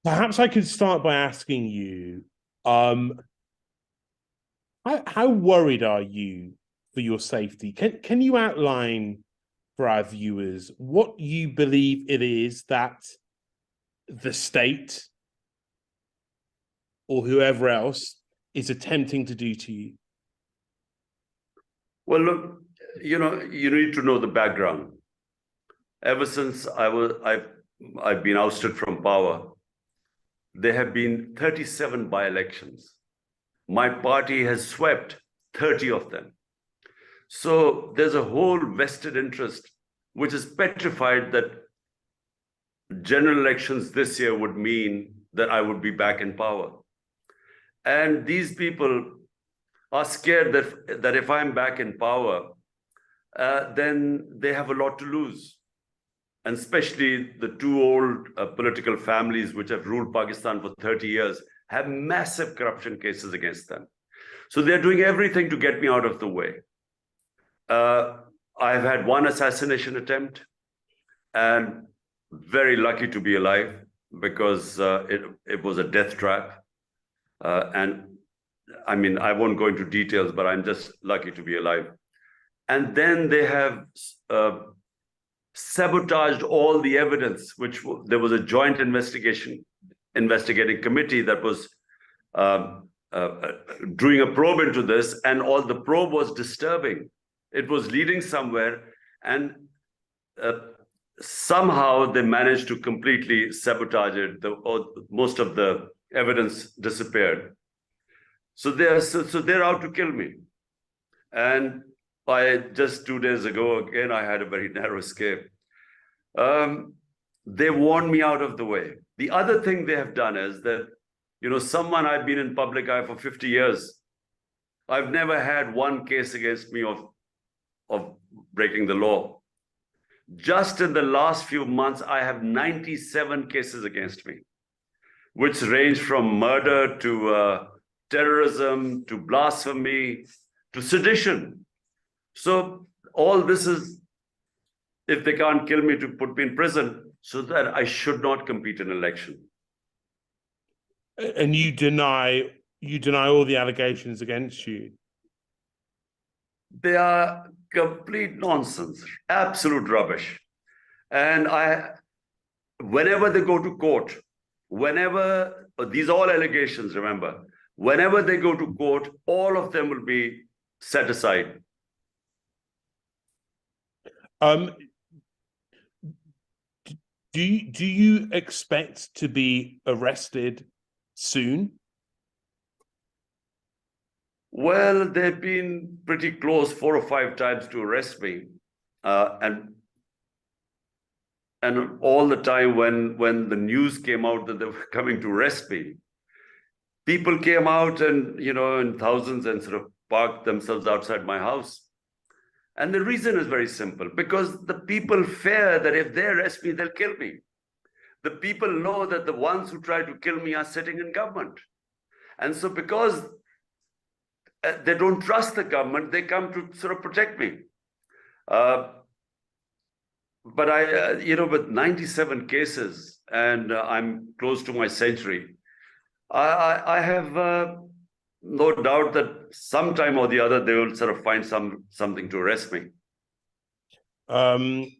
Perhaps I could start by asking you, how worried are you for your safety? Can you outline for our viewers what you believe it is that the state or whoever else is attempting to do to you? Well, look, you need to know the background. Ever since I've been ousted from power, there have been 37 by-elections. My party has swept 30 of them. So there's a whole vested interest which is petrified that general elections this year would mean that I would be back in power. And these people are scared that if I'm back in power, then they have a lot to lose. And especially the two old political families which have ruled Pakistan for 30 years have massive corruption cases against them. So they're doing everything to get me out of the way. I've had one assassination attempt and very lucky to be alive because it was a death trap. And I mean, I won't go into details, but I'm just lucky to be alive. And then they have sabotaged all the evidence, there was a joint investigating committee that was doing a probe into this, and all the probe was disturbing. It was leading somewhere, and somehow they managed to completely sabotage it. Most of the evidence disappeared. So they're out to kill me. And just 2 days ago, again, I had a very narrow escape. They warned me out of the way. The other thing they have done is that, I've been in public eye for 50 years. I've never had one case against me of breaking the law. Just in the last few months, I have 97 cases against me, which range from murder to terrorism, to blasphemy, to sedition. So all this is, if they can't kill me, to put me in prison so that I should not compete in an election. And you deny all the allegations against you? They are complete nonsense, absolute rubbish. And whenever they go to court, these are all allegations, remember, whenever they go to court, all of them will be set aside. Do you expect to be arrested soon? Well, they've been pretty close 4 or 5 times to arrest me. And all the time when the news came out that they were coming to arrest me, people came out and, in thousands, and sort of parked themselves outside my house. And the reason is very simple, because the people fear that if they arrest me, they'll kill me. The people know that the ones who try to kill me are sitting in government. And so because they don't trust the government, they come to sort of protect me. But with 97 cases, and I'm close to my century, I have no doubt that sometime or the other they will sort of find something to arrest me. Can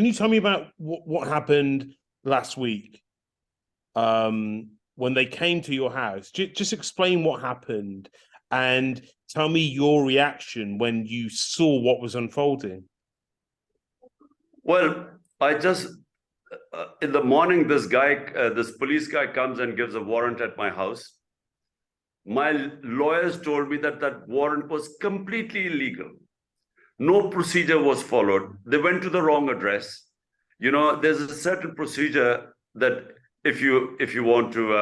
you tell me about what happened last week when they came to your house? Just explain what happened and tell me your reaction when you saw what was unfolding. Well, in the morning, this police guy comes and gives a warrant at my house. My lawyers told me that that warrant was completely illegal. No procedure was followed. They went to the wrong address. There's a certain procedure that if you want to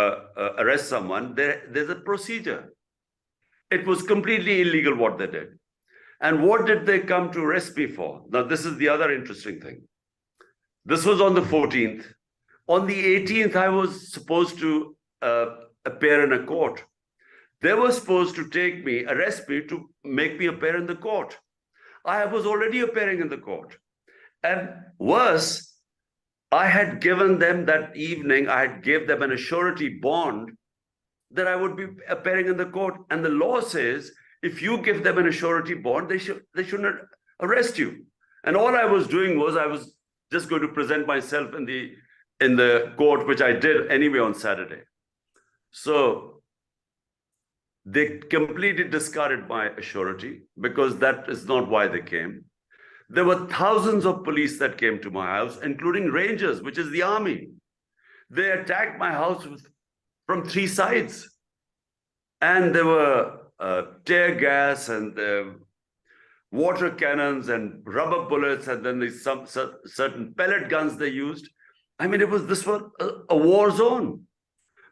arrest someone, there's a procedure. It was completely illegal what they did. And what did they come to arrest me for? Now, this is the other interesting thing. This was on the 14th. On the 18th, I was supposed to appear in a court. They were supposed to arrest me to make me appear in the court. I was already appearing in the court. And worse, I had given them that evening, I had gave them an surety bond that I would be appearing in the court. And the law says, if you give them an surety bond, they shouldn't arrest you. And all I was doing was I was just going to present myself in the court, which I did anyway on Saturday. So they completely discarded my surety because that is not why they came. There were thousands of police that came to my house, including Rangers, which is the army. They attacked my house from three sides. And there were tear gas and water cannons and rubber bullets, and then some certain pellet guns they used. I mean, this was a war zone.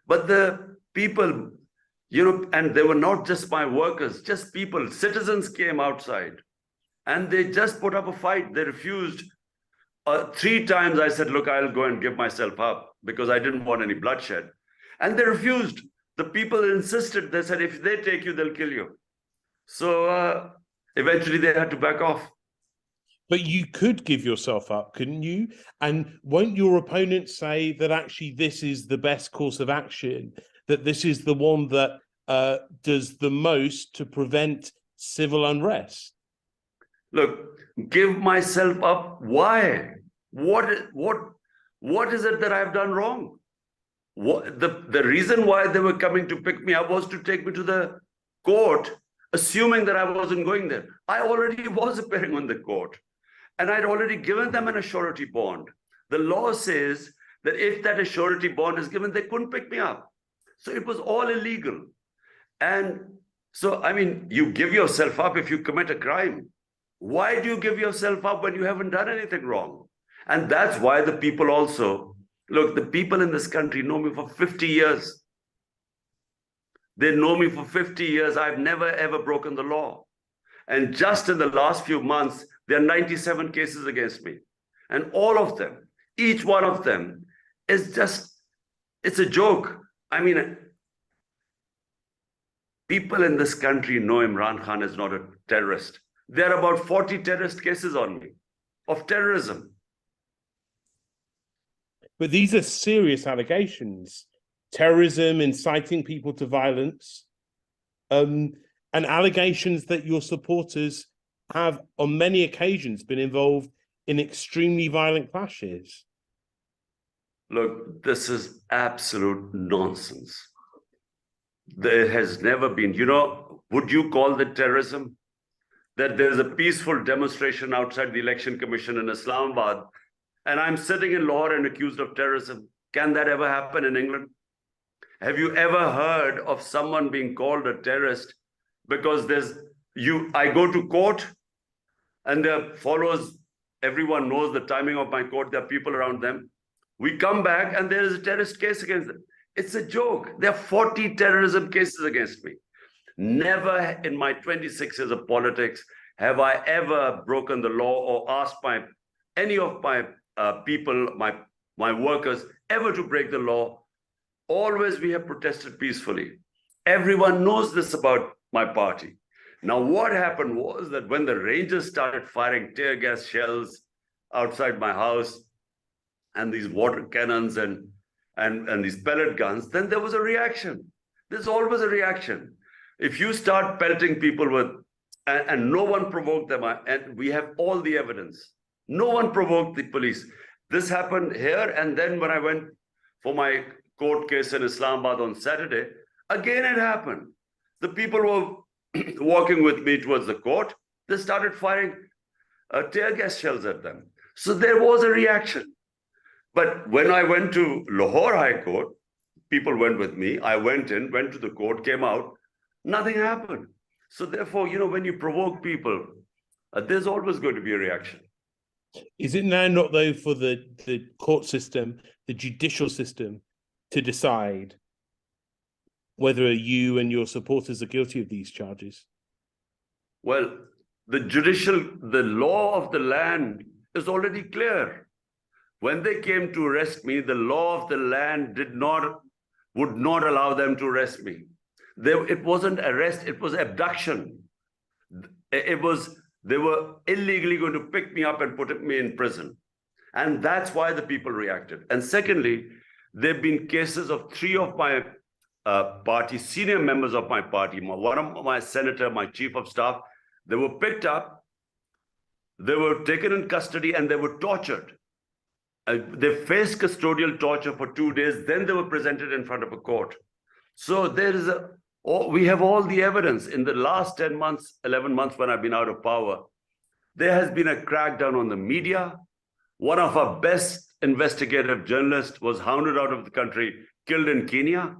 But the people, and they were not just my workers, just people, citizens came outside. And they just put up a fight. They refused. 3 times I said, look, I'll go and give myself up because I didn't want any bloodshed. And they refused. The people insisted. They said, if they take you, they'll kill you. So eventually they had to back off. But you could give yourself up, couldn't you? And won't your opponents say that actually this is the best course of action, that this is the one that does the most to prevent civil unrest? Look, give myself up. Why? What is it that I've done wrong? The reason why they were coming to pick me up was to take me to the court, assuming that I wasn't going there. I already was appearing on the court, and I'd already given them an surety bond. The law says that if that surety bond is given, they couldn't pick me up. So it was all illegal. And so, I mean, you give yourself up if you commit a crime. Why do you give yourself up when you haven't done anything wrong? And that's why the people also, look, the people in this country know me for 50 years. They know me for 50 years. I've never, ever broken the law. And just in the last few months, there are 97 cases against me. And all of them, each one of them is just, it's a joke. I mean, people in this country know Imran Khan is not a terrorist. There are about 40 terrorist cases on me of terrorism. But these are serious allegations. Terrorism, inciting people to violence, and allegations that your supporters have on many occasions been involved in extremely violent clashes. Look, this is absolute nonsense. There has never been, would you call it terrorism? That there's a peaceful demonstration outside the Election Commission in Islamabad, and I'm sitting in Lahore and accused of terrorism. Can that ever happen in England? Have you ever heard of someone being called a terrorist because I go to court and there follows, everyone knows the timing of my court, there are people around them. We come back and there is a terrorist case against them. It's a joke. There are 40 terrorism cases against me. Never in my 26 years of politics have I ever broken the law or asked any of my people, my workers, ever to break the law. Always we have protested peacefully. Everyone knows this about my party. Now, what happened was that when the Rangers started firing tear gas shells outside my house and these water cannons and these pellet guns, then there was a reaction. There's always a reaction. If you start pelting people with, and no one provoked them, and we have all the evidence, no one provoked the police. This happened here, and then when I went for my court case in Islamabad on Saturday, again it happened. The people were walking with me towards the court. They started firing tear gas shells at them. So there was a reaction. But when I went to Lahore High Court, people went with me. I went in, went to the court, came out. Nothing happened. So therefore, when you provoke people, there's always going to be a reaction. Is it now not, though, for the court system, the judicial system, to decide whether you and your supporters are guilty of these charges? Well, the law of the land is already clear. When they came to arrest me, the law of the land would not allow them to arrest me. It wasn't arrest, it was abduction. They were illegally going to pick me up and put me in prison. And that's why the people reacted. And secondly, there have been cases of 3 of my party, senior members of my party, one of my senator, my chief of staff, they were picked up, they were taken in custody, and they were tortured. They faced custodial torture for 2 days, then they were presented in front of a court. So we have all the evidence. In the last 10 months, 11 months when I've been out of power, there has been a crackdown on the media. One of our best investigative journalists was hounded out of the country, killed in Kenya.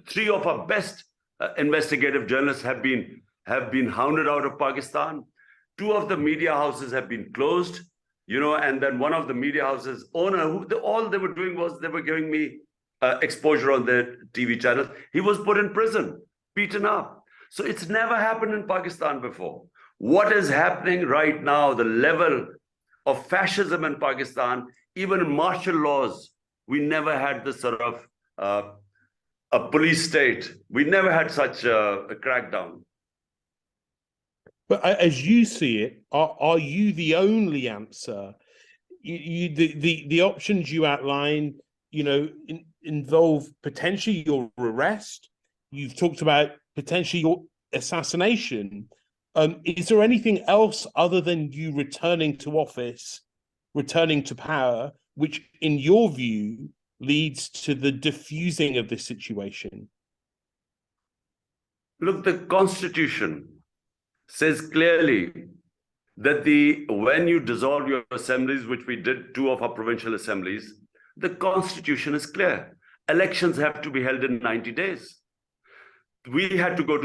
3 of our best investigative journalists have been hounded out of Pakistan. 2 of the media houses have been closed, and then one of the media houses owner, all they were doing was they were giving me exposure on their TV channels. He was put in prison, beaten up. So it's never happened in Pakistan before. What is happening right now, the level of fascism in Pakistan, even in martial laws, we never had this sort of a police state. We never had such a crackdown. But as you see it, are you the only answer? The options you outline, involve potentially your arrest. You've talked about potentially your assassination. Is there anything else other than you returning to office, returning to power, which in your view leads to the diffusing of this situation? Look, the Constitution says clearly that when you dissolve your assemblies, which we did 2 of our provincial assemblies, the Constitution is clear. Elections have to be held in 90 days. We had to go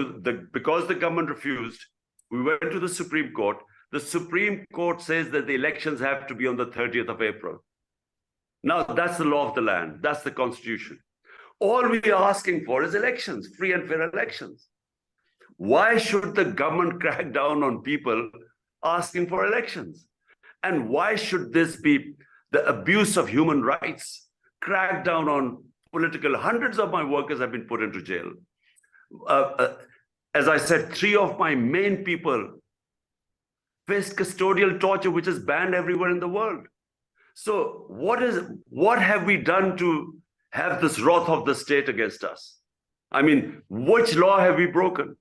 because the government refused, we went to the Supreme Court. The Supreme Court says that the elections have to be on the 30th of April. Now, that's the law of the land. That's the Constitution. All we are asking for is elections, free and fair elections. Why should the government crack down on people asking for elections? And why should this be the abuse of human rights, crack down on political? Hundreds of my workers have been put into jail. As I said, 3 of my main people faced custodial torture, which is banned everywhere in the world. So what have we done to have this wrath of the state against us? I mean, which law have we broken?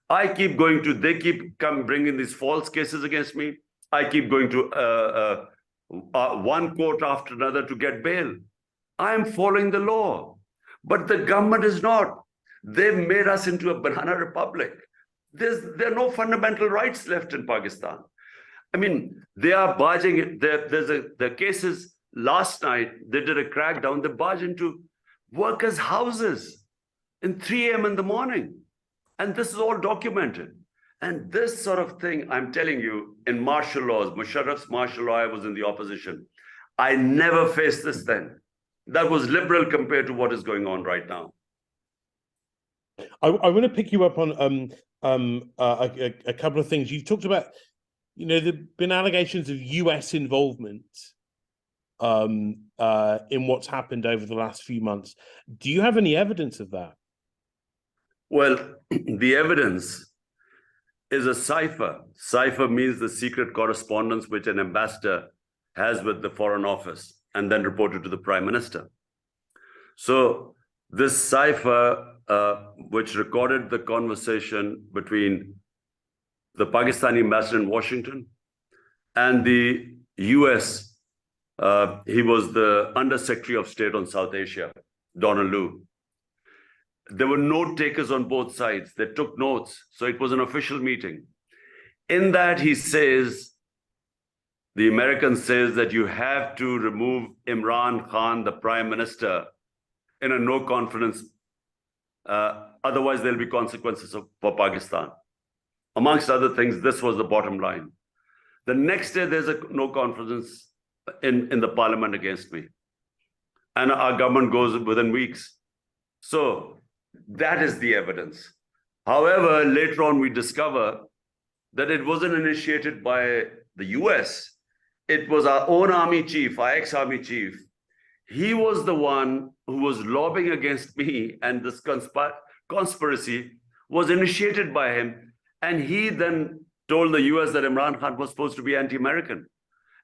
They keep bringing these false cases against me. I keep going to one court after another to get bail. I am following the law, but the government is not. They've made us into a banana republic. There are no fundamental rights left in Pakistan. I mean, they are barging. The cases last night, they did a crackdown. They barged into workers' houses in 3 a.m. in the morning. And this is all documented. And this sort of thing, I'm telling you, in martial laws, Musharraf's martial law, I was in the opposition. I never faced this then. That was liberal compared to what is going on right now. I want to pick you up on a couple of things. You've talked about, there have been allegations of US involvement in what's happened over the last few months. Do you have any evidence of that? Well, the evidence is a cipher. Cipher means the secret correspondence which an ambassador has with the Foreign Office and then reported to the Prime Minister. So this cipher, which recorded the conversation between the Pakistani ambassador in Washington and the US, he was the Under-Secretary of State on South Asia, Donald Lu. There were note takers on both sides. They took notes. So it was an official meeting. In that, he says, the American says that you have to remove Imran Khan, the Prime Minister, in a no confidence. Otherwise, there'll be consequences for Pakistan. Amongst other things, this was the bottom line. The next day, there's a no confidence in the parliament against me. And our government goes within weeks. So that is the evidence. However, later on, we discover that it wasn't initiated by the US. It was our own army chief, our ex-army chief. He was the one who was lobbying against me, and this conspiracy was initiated by him. And he then told the US that Imran Khan was supposed to be anti-American.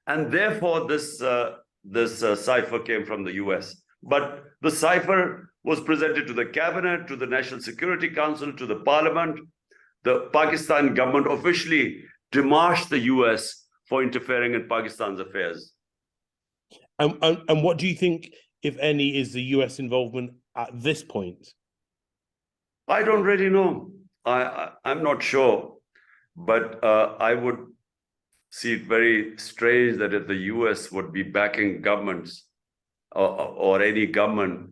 And therefore, this cipher came from the US. But the cipher was presented to the cabinet, to the National Security Council, to the parliament. The Pakistan government officially demarched the US for interfering in Pakistan's affairs. And what do you think, if any, is the US involvement at this point? I don't really know. I'm not sure, but I would see it very strange that if the US would be backing governments or any government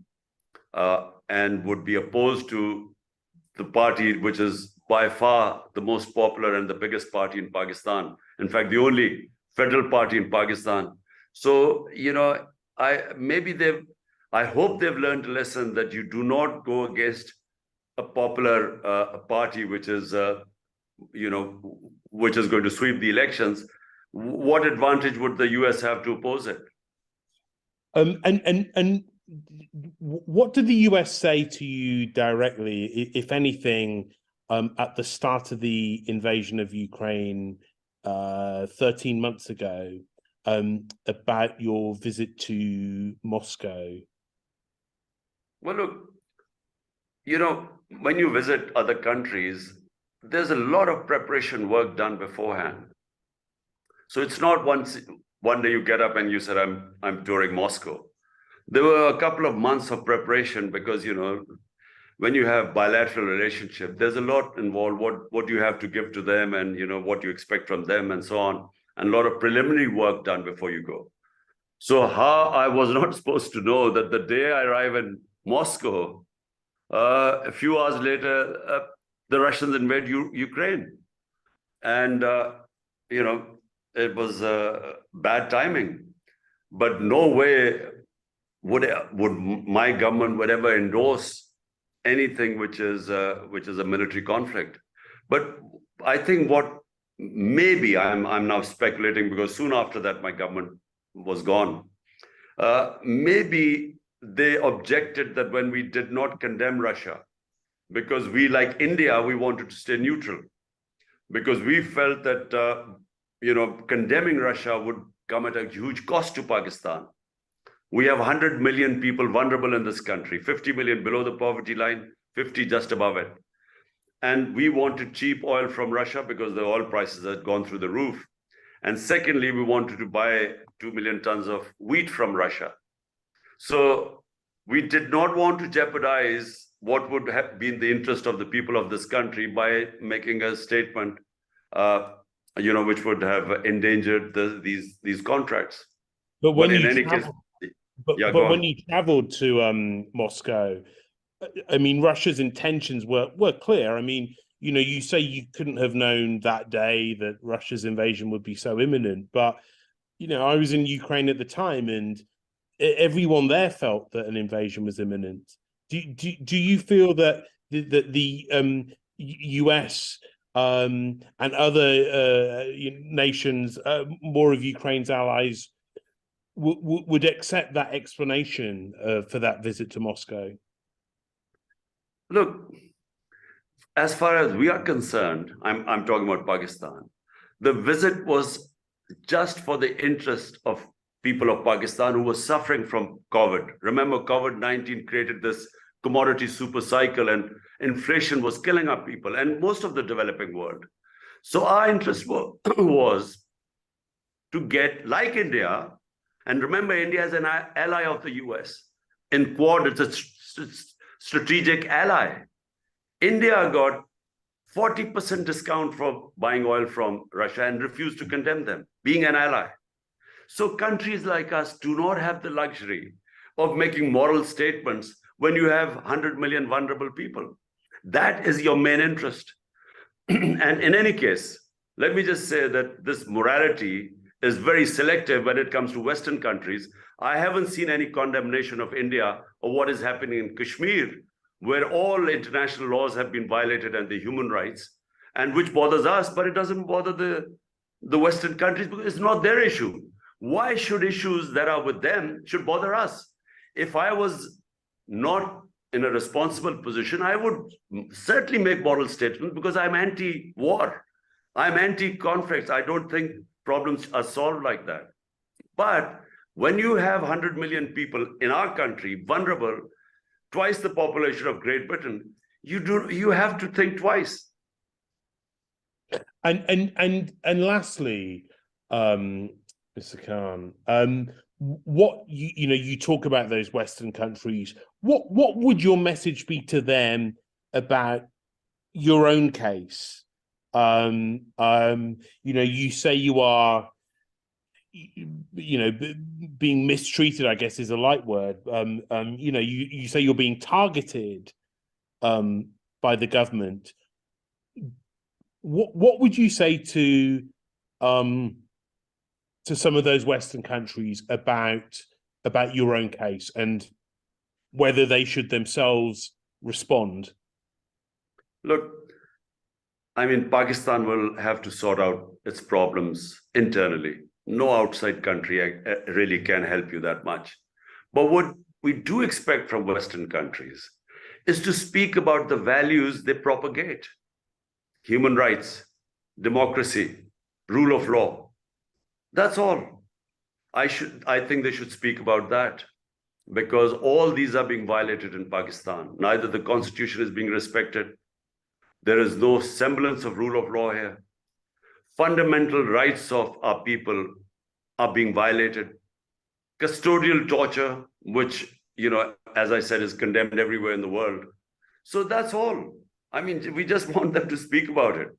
and would be opposed to the party which is by far the most popular and the biggest party in Pakistan. In fact, the only federal party in Pakistan. So, I hope they've learned a lesson that you do not go against a popular party which is going to sweep the elections. What advantage would the US have to oppose it? And what did the US say to you directly, if anything, at the start of the invasion of Ukraine 13 months ago, about your visit to Moscow? Well, look, when you visit other countries, there's a lot of preparation work done beforehand. So it's not one day you get up and you said, I'm touring Moscow. There were a couple of months of preparation because, when you have bilateral relationship, there's a lot involved, what you have to give to them and, what you expect from them and so on, and a lot of preliminary work done before you go. So how I was not supposed to know that the day I arrive in Moscow, a few hours later, the Russians invade Ukraine. And, it was bad timing. But no way would my government would ever endorse anything which is a military conflict. But I think what maybe I'm now speculating, because soon after that my government was gone. Maybe they objected that when we did not condemn Russia, because we, like India, we wanted to stay neutral, because we felt that condemning Russia would come at a huge cost to Pakistan. We have 100 million people vulnerable in this country, 50 million below the poverty line, 50 just above it. And we wanted cheap oil from Russia because the oil prices had gone through the roof. And secondly, we wanted to buy 2 million tons of wheat from Russia. So we did not want to jeopardize what would have been the interest of the people of this country by making a statement, which would have endangered these contracts. But when in you any case, when you traveled to Moscow, I mean, Russia's intentions were clear. I mean, you say you couldn't have known that day that Russia's invasion would be so imminent, but I was in Ukraine at the time, and everyone there felt that an invasion was imminent. Do you feel that the US and other nations, more of Ukraine's allies, would accept that explanation for that visit to Moscow? Look, as far as we are concerned, I'm talking about Pakistan. The visit was just for the interest of people of Pakistan who were suffering from COVID. Remember, COVID-19 created this commodity super cycle, and inflation was killing our people and most of the developing world. So our interest was to get, like India, and remember, India is an ally of the US. In Quad, it's a strategic ally. India got 40% discount for buying oil from Russia and refused to condemn them, being an ally. So countries like us do not have the luxury of making moral statements when you have 100 million vulnerable people. That is your main interest. And in any case, let me just say that this morality is very selective when it comes to Western countries. I haven't seen any condemnation of India or what is happening in Kashmir, where all international laws have been violated and the human rights, and which bothers us, but it doesn't bother the Western countries because it's not their issue. Why should issues that are with them should bother us? If I was not in a responsible position, I would certainly make moral statements because I'm anti-war. I'm anti-conflicts. I don't think problems are solved like that. But when you have 100 million people in our country, vulnerable, twice the population of Great Britain, you have to think twice. And lastly, Mr. Khan, what you talk about those Western countries. What would your message be to them about your own case? You say you are, being mistreated, I guess is a light word. You say you're being targeted by the government. What would you say to some of those Western countries about your own case and whether they should themselves respond? Look, I mean, Pakistan will have to sort out its problems internally. No outside country really can help you that much. But what we do expect from Western countries is to speak about the values they propagate: human rights, democracy, rule of law. That's all. I think they should speak about that, because all these are being violated in Pakistan. Neither the constitution is being respected. There is no semblance of rule of law here. Fundamental rights of our people are being violated. Custodial torture, which, as I said, is condemned everywhere in the world. So that's all. I mean, we just want them to speak about it.